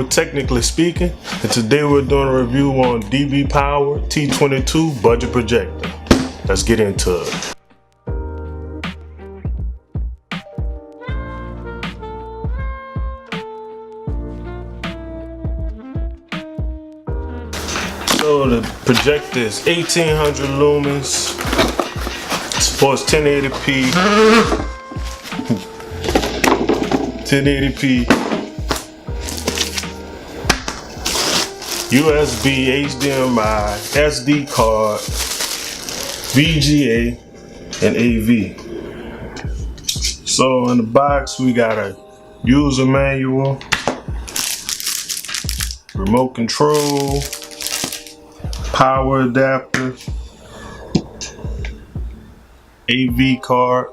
with Technically Speaking, and today we're doing a review on DBpower T21 Budget Projector. Let's get into it. So the projector is 1800 lumens, supports 1080p, 1080p, USB, HDMI, SD card, VGA, and AV. So in the box we got a user manual, remote control, power adapter, AV card,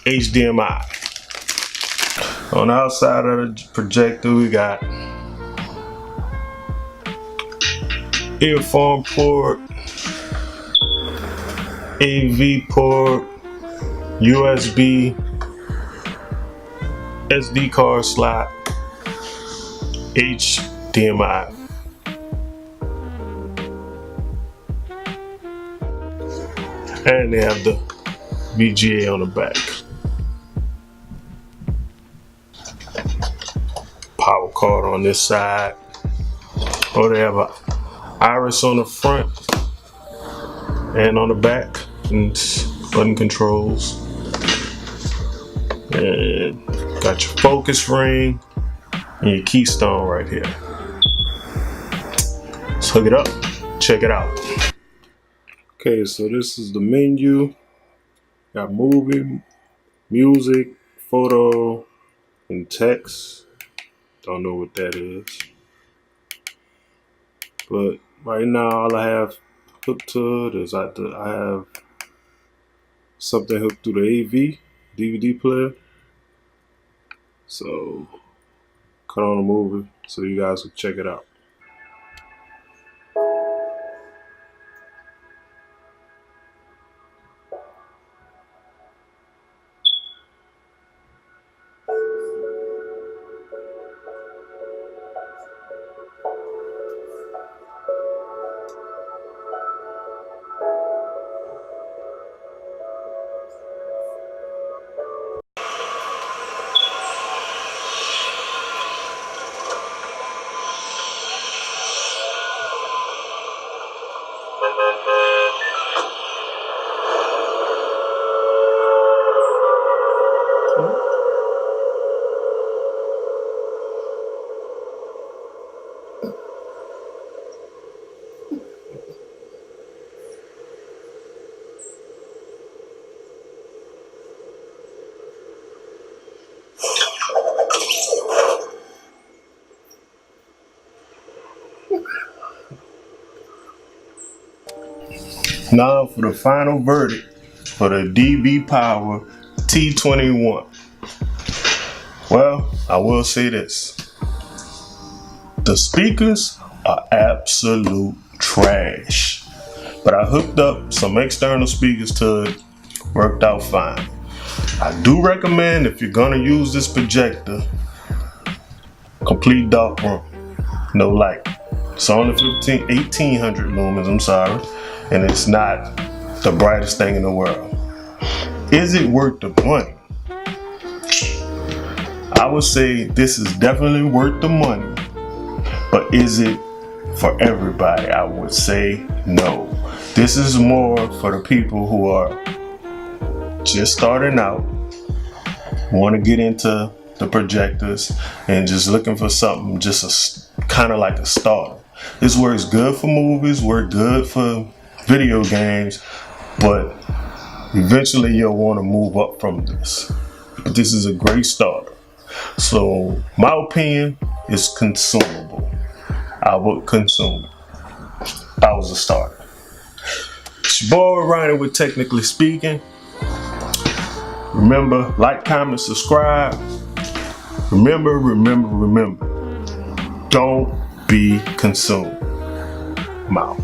HDMI. On the outside of the projector we got earphone port, AV port, USB, SD card slot, HDMI. And they have the VGA on the back. Power cord on this side. Or they have a iris on the front and on the back, and button controls. And got your focus ring and your Keystone right here. Let's hook it up, check it out. Okay, so this is the menu. Got movie, music, photo, and text. Don't know what that is. But right now all I have hooked to it is I have something hooked through the AV DVD player. So cut on a movie so you guys can check it out. Now for the final verdict for the DBpower T21. Well, I will say this. The speakers are absolute trash. But I hooked up some external speakers to it, worked out fine. I do recommend, if you're gonna use this projector, complete dark room, no light. It's only 1800 lumens, I'm sorry. And it's not the brightest thing in the world. Is it worth the money? I would say this is definitely worth the money, but is it for everybody? I would say no. This is more for the people who are just starting out, want to get into the projectors, and just looking for something just kind of like a starter. This works good for movies, works good for video games, but eventually you'll want to move up from this. But this is a great starter. So my opinion is consumable. I would consume it if I was a starter. It's your boy Ryan with Technically Speaking. Remember, like, comment, subscribe. Remember, don't be consumed. I'm out.